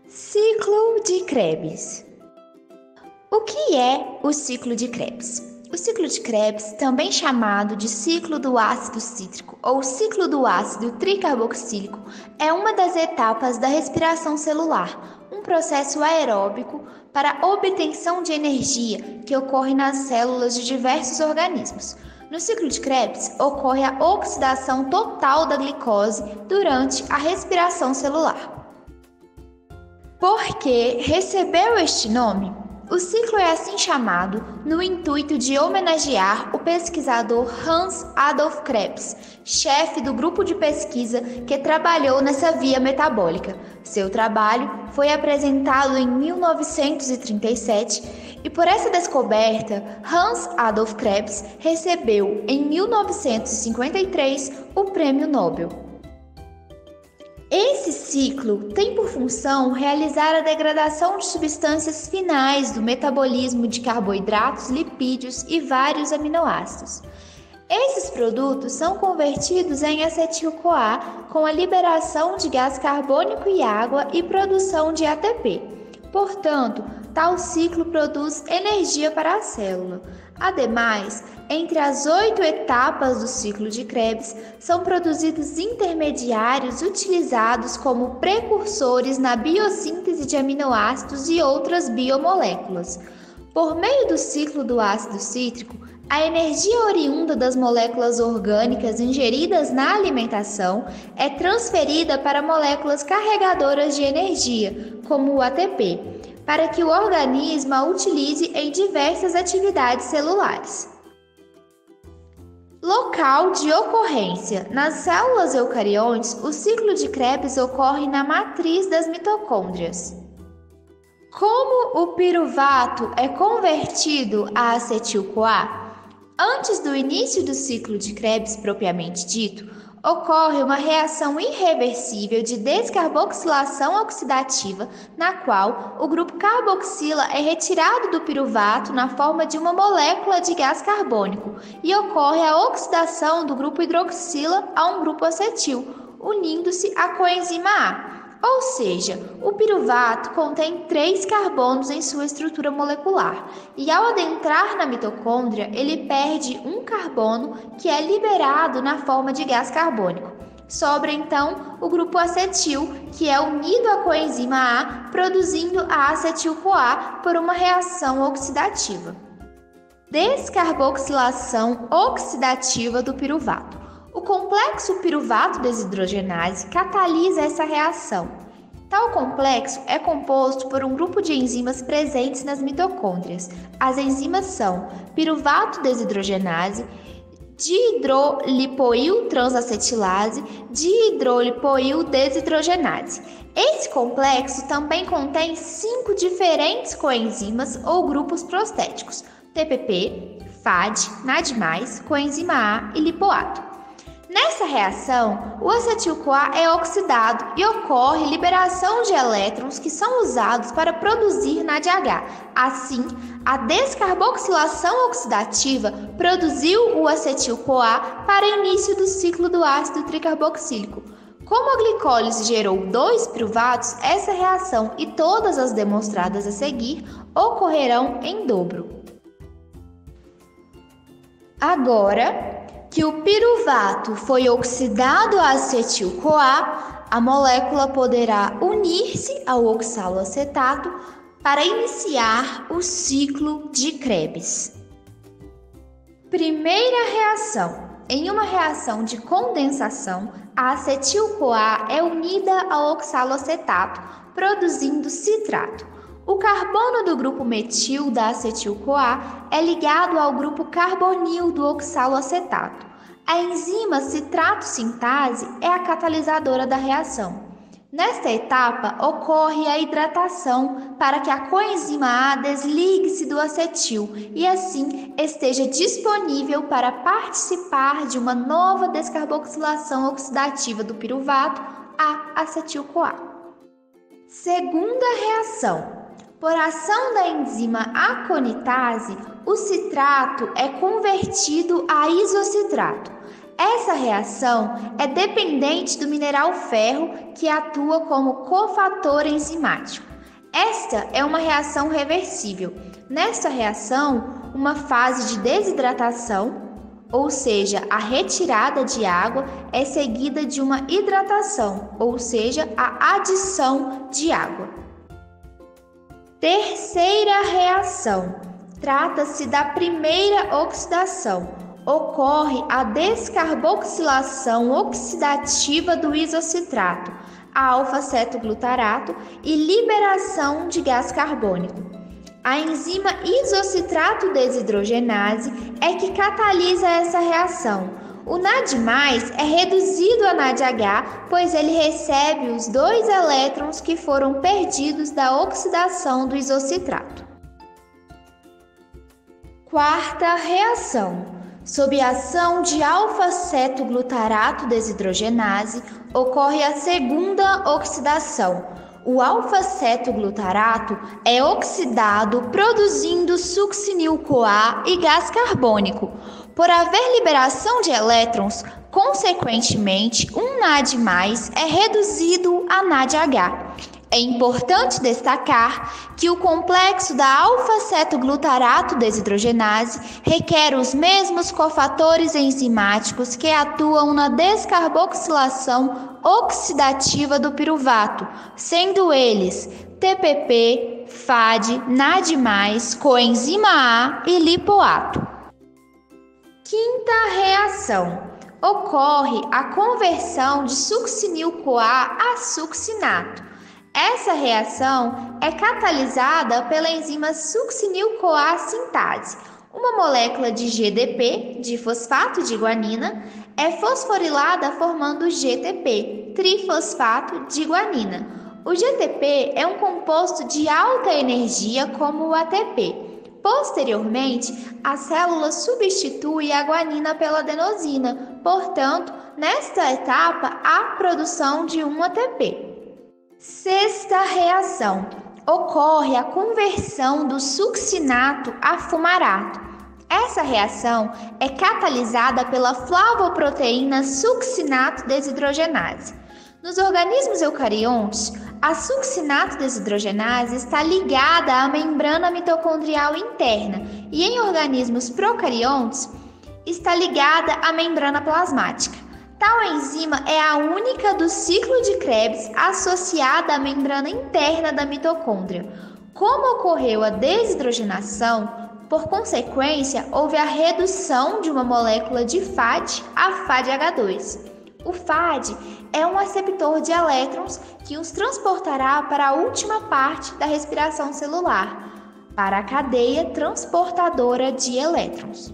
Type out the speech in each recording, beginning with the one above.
Ciclo de Krebs. O que é o ciclo de Krebs? O ciclo de Krebs, também chamado de ciclo do ácido cítrico ou ciclo do ácido tricarboxílico, é uma das etapas da respiração celular, um processo aeróbico para a obtenção de energia que ocorre nas células de diversos organismos. No ciclo de Krebs, ocorre a oxidação total da glicose durante a respiração celular. Por que recebeu este nome? O ciclo é assim chamado no intuito de homenagear o pesquisador Hans Adolf Krebs, chefe do grupo de pesquisa que trabalhou nessa via metabólica. Seu trabalho foi apresentado em 1937 e por essa descoberta, Hans Adolf Krebs recebeu em 1953 o Prêmio Nobel. Esse ciclo tem por função realizar a degradação de substâncias finais do metabolismo de carboidratos, lipídios e vários aminoácidos. Esses produtos são convertidos em acetil-CoA com a liberação de gás carbônico e água e produção de ATP. Portanto, tal ciclo produz energia para a célula. Ademais, entre as 8 etapas do ciclo de Krebs, são produzidos intermediários utilizados como precursores na biossíntese de aminoácidos e outras biomoléculas. Por meio do ciclo do ácido cítrico, a energia oriunda das moléculas orgânicas ingeridas na alimentação é transferida para moléculas carregadoras de energia, como o ATP, para que o organismo a utilize em diversas atividades celulares. Local de ocorrência. Nas células eucariontes, o ciclo de Krebs ocorre na matriz das mitocôndrias. Como o piruvato é convertido a acetil-CoA? Antes do início do ciclo de Krebs propriamente dito, ocorre uma reação irreversível de descarboxilação oxidativa, na qual o grupo carboxila é retirado do piruvato na forma de uma molécula de gás carbônico e ocorre a oxidação do grupo hidroxila a um grupo acetil, unindo-se à coenzima A. Ou seja, o piruvato contém 3 carbonos em sua estrutura molecular e ao adentrar na mitocôndria, ele perde um carbono que é liberado na forma de gás carbônico. Sobra então o grupo acetil, que é unido à coenzima A, produzindo a acetil-CoA por uma reação oxidativa. Descarboxilação oxidativa do piruvato. O complexo piruvato-desidrogenase catalisa essa reação. Tal complexo é composto por um grupo de enzimas presentes nas mitocôndrias. As enzimas são piruvato-desidrogenase, dihidrolipoil-transacetilase, dihidrolipoil-desidrogenase. Esse complexo também contém 5 diferentes coenzimas ou grupos prostéticos: TPP, FAD, NAD+, coenzima A e lipoato. Nessa reação, o acetil-CoA é oxidado e ocorre liberação de elétrons que são usados para produzir NADH. Assim, a descarboxilação oxidativa produziu o acetil-CoA para início do ciclo do ácido tricarboxílico. Como a glicólise gerou 2 piruvatos, essa reação e todas as demonstradas a seguir ocorrerão em dobro. Agora que o piruvato foi oxidado a acetil-CoA, a molécula poderá unir-se ao oxaloacetato para iniciar o ciclo de Krebs. Primeira reação. Em uma reação de condensação, a acetil-CoA é unida ao oxaloacetato, produzindo citrato. O carbono do grupo metil da acetil-CoA é ligado ao grupo carbonil do oxaloacetato. A enzima citrato-sintase é a catalisadora da reação. Nesta etapa, ocorre a hidratação para que a coenzima A desligue-se do acetil e assim esteja disponível para participar de uma nova descarboxilação oxidativa do piruvato a acetil-CoA. Segunda reação. Por ação da enzima aconitase, o citrato é convertido a isocitrato. Essa reação é dependente do mineral ferro, que atua como cofator enzimático. Esta é uma reação reversível. Nesta reação, uma fase de desidratação, ou seja, a retirada de água, é seguida de uma hidratação, ou seja, a adição de água. Terceira reação. Trata-se da primeira oxidação. Ocorre a descarboxilação oxidativa do isocitrato, a alfa-cetoglutarato, e liberação de gás carbônico. A enzima isocitrato desidrogenase é que catalisa essa reação. O NAD+, é reduzido a NADH, pois ele recebe os 2 elétrons que foram perdidos da oxidação do isocitrato. Quarta reação. Sob a ação de alfa-cetoglutarato desidrogenase, ocorre a segunda oxidação. O alfa-cetoglutarato é oxidado produzindo succinil-CoA e gás carbônico. Por haver liberação de elétrons, consequentemente, um NAD+, é reduzido a NADH. É importante destacar que o complexo da alfa-cetoglutarato desidrogenase requer os mesmos cofatores enzimáticos que atuam na descarboxilação oxidativa do piruvato, sendo eles TPP, FAD, NAD+, coenzima A e lipoato. Quinta reação. Ocorre a conversão de succinil-CoA a succinato. Essa reação é catalisada pela enzima succinil-CoA sintase. Uma molécula de GDP, de fosfato de guanina, é fosforilada formando GTP, trifosfato de guanina. O GTP é um composto de alta energia como o ATP. Posteriormente, a célula substitui a guanina pela adenosina, portanto, nesta etapa há produção de um ATP. Sexta reação. Ocorre a conversão do succinato a fumarato. Essa reação é catalisada pela flavoproteína succinato desidrogenase. Nos organismos eucariontes, a succinato desidrogenase está ligada à membrana mitocondrial interna e em organismos procariontes está ligada à membrana plasmática. Tal enzima é a única do ciclo de Krebs associada à membrana interna da mitocôndria. Como ocorreu a desidrogenação, por consequência, houve a redução de uma molécula de FAD a FADH2. O FAD é um aceptor de elétrons que os transportará para a última parte da respiração celular, para a cadeia transportadora de elétrons.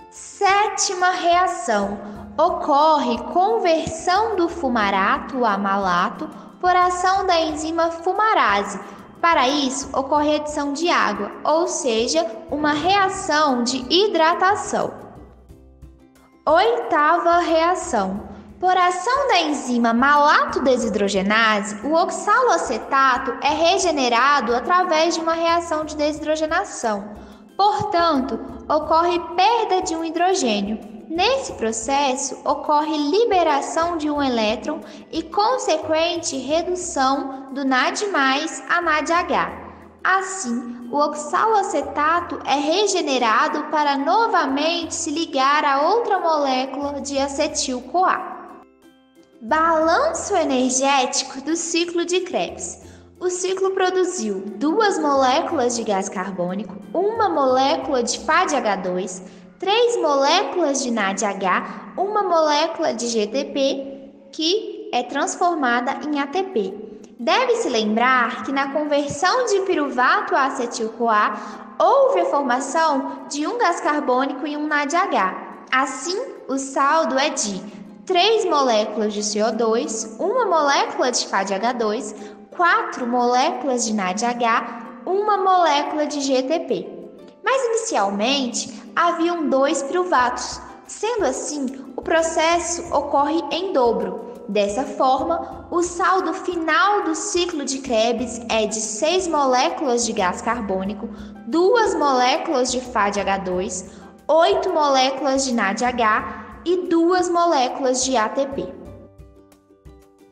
Sétima reação. Ocorre conversão do fumarato a malato por ação da enzima fumarase. Para isso, ocorre a adição de água, ou seja, uma reação de hidratação. Oitava reação. Por ação da enzima malato desidrogenase, o oxaloacetato é regenerado através de uma reação de desidrogenação. Portanto, ocorre perda de um hidrogênio. Nesse processo, ocorre liberação de um elétron e consequente redução do NAD+ a NADH. Assim, o oxaloacetato é regenerado para novamente se ligar a outra molécula de acetil-CoA. Balanço energético do ciclo de Krebs. O ciclo produziu 2 moléculas de gás carbônico, 1 molécula de FADH2, 3 moléculas de NADH, 1 molécula de GTP, que é transformada em ATP. Deve-se lembrar que na conversão de piruvato a acetil-CoA, houve a formação de um gás carbônico e um NADH. Assim, o saldo é de 3 moléculas de CO2, 1 molécula de FADH2, 4 moléculas de NADH, 1 molécula de GTP. Mas inicialmente haviam 2 piruvatos. Sendo assim, o processo ocorre em dobro. Dessa forma, o saldo final do ciclo de Krebs é de 6 moléculas de gás carbônico, 2 moléculas de FADH2, 8 moléculas de NADH e 2 moléculas de ATP.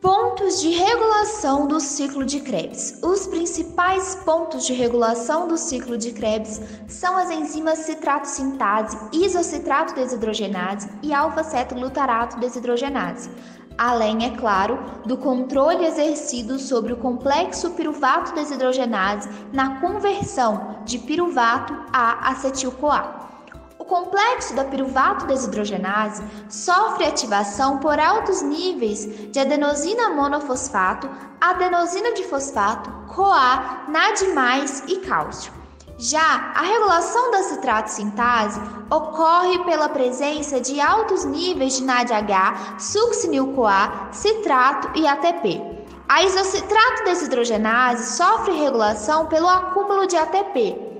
Pontos de regulação do ciclo de Krebs. Os principais pontos de regulação do ciclo de Krebs são as enzimas citrato-sintase, isocitrato desidrogenase e alfa-cetoglutarato desidrogenase, além, é claro, do controle exercido sobre o complexo piruvato desidrogenase na conversão de piruvato a acetil-CoA. O complexo da piruvato desidrogenase sofre ativação por altos níveis de adenosina monofosfato, adenosina difosfato, CoA, NAD+, e cálcio. Já a regulação da citrato-sintase ocorre pela presença de altos níveis de NADH, succinil-CoA, citrato e ATP. A isocitrato desidrogenase sofre regulação pelo acúmulo de ATP.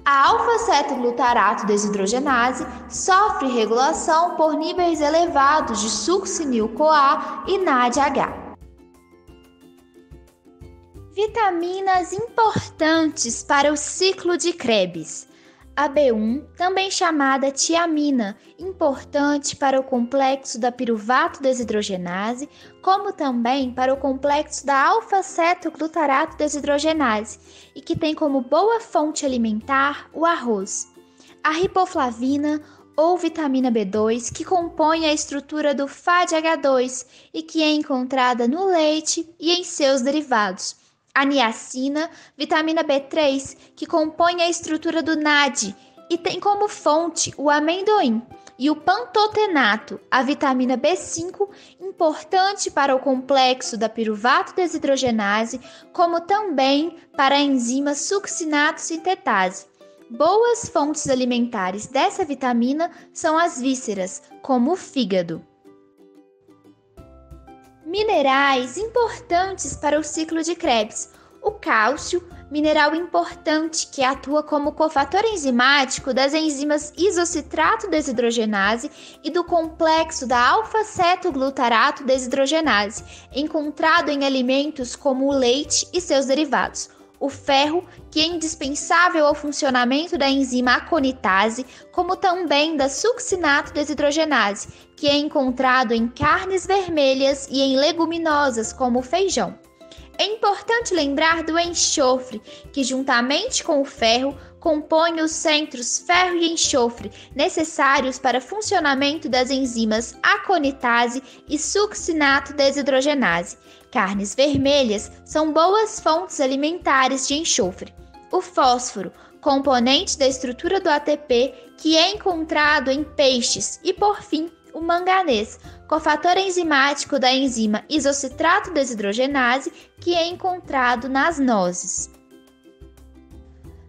A alfa-cetoglutarato desidrogenase sofre regulação por níveis elevados de succinil-CoA e NADH. Vitaminas importantes para o ciclo de Krebs. A B1, também chamada tiamina, importante para o complexo da piruvato desidrogenase, como também para o complexo da alfa-cetoglutarato desidrogenase, e que tem como boa fonte alimentar o arroz. A riboflavina, ou vitamina B2, que compõe a estrutura do FADH2 e que é encontrada no leite e em seus derivados. A niacina, vitamina B3, que compõe a estrutura do NAD e tem como fonte o amendoim. E o pantotenato, a vitamina B5, importante para o complexo da piruvato desidrogenase, como também para a enzima succinato-sintetase. Boas fontes alimentares dessa vitamina são as vísceras, como o fígado. Minerais importantes para o ciclo de Krebs. O cálcio, mineral importante que atua como cofator enzimático das enzimas isocitrato desidrogenase e do complexo da alfa-cetoglutarato desidrogenase, encontrado em alimentos como o leite e seus derivados. O ferro, que é indispensável ao funcionamento da enzima aconitase, como também da succinato desidrogenase, que é encontrado em carnes vermelhas e em leguminosas, como o feijão. É importante lembrar do enxofre, que juntamente com o ferro compõe os centros ferro e enxofre necessários para o funcionamento das enzimas aconitase e succinato desidrogenase. Carnes vermelhas são boas fontes alimentares de enxofre. O fósforo, componente da estrutura do ATP, que é encontrado em peixes, e por fim, o manganês, cofator enzimático da enzima isocitrato desidrogenase, que é encontrado nas nozes.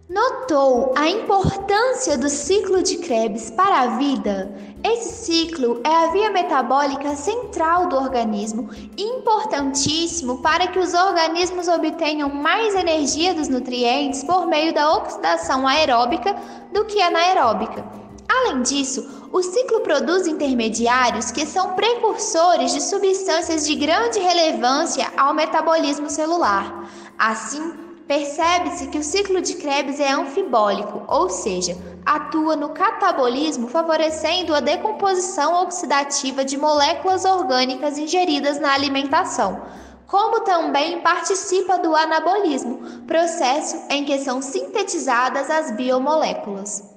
Notou a importância do ciclo de Krebs para a vida? Esse ciclo é a via metabólica central do organismo, importantíssimo para que os organismos obtenham mais energia dos nutrientes por meio da oxidação aeróbica do que anaeróbica. Além disso, o ciclo produz intermediários que são precursores de substâncias de grande relevância ao metabolismo celular. Assim, percebe-se que o ciclo de Krebs é anfibólico, ou seja, atua no catabolismo, favorecendo a decomposição oxidativa de moléculas orgânicas ingeridas na alimentação, como também participa do anabolismo, processo em que são sintetizadas as biomoléculas.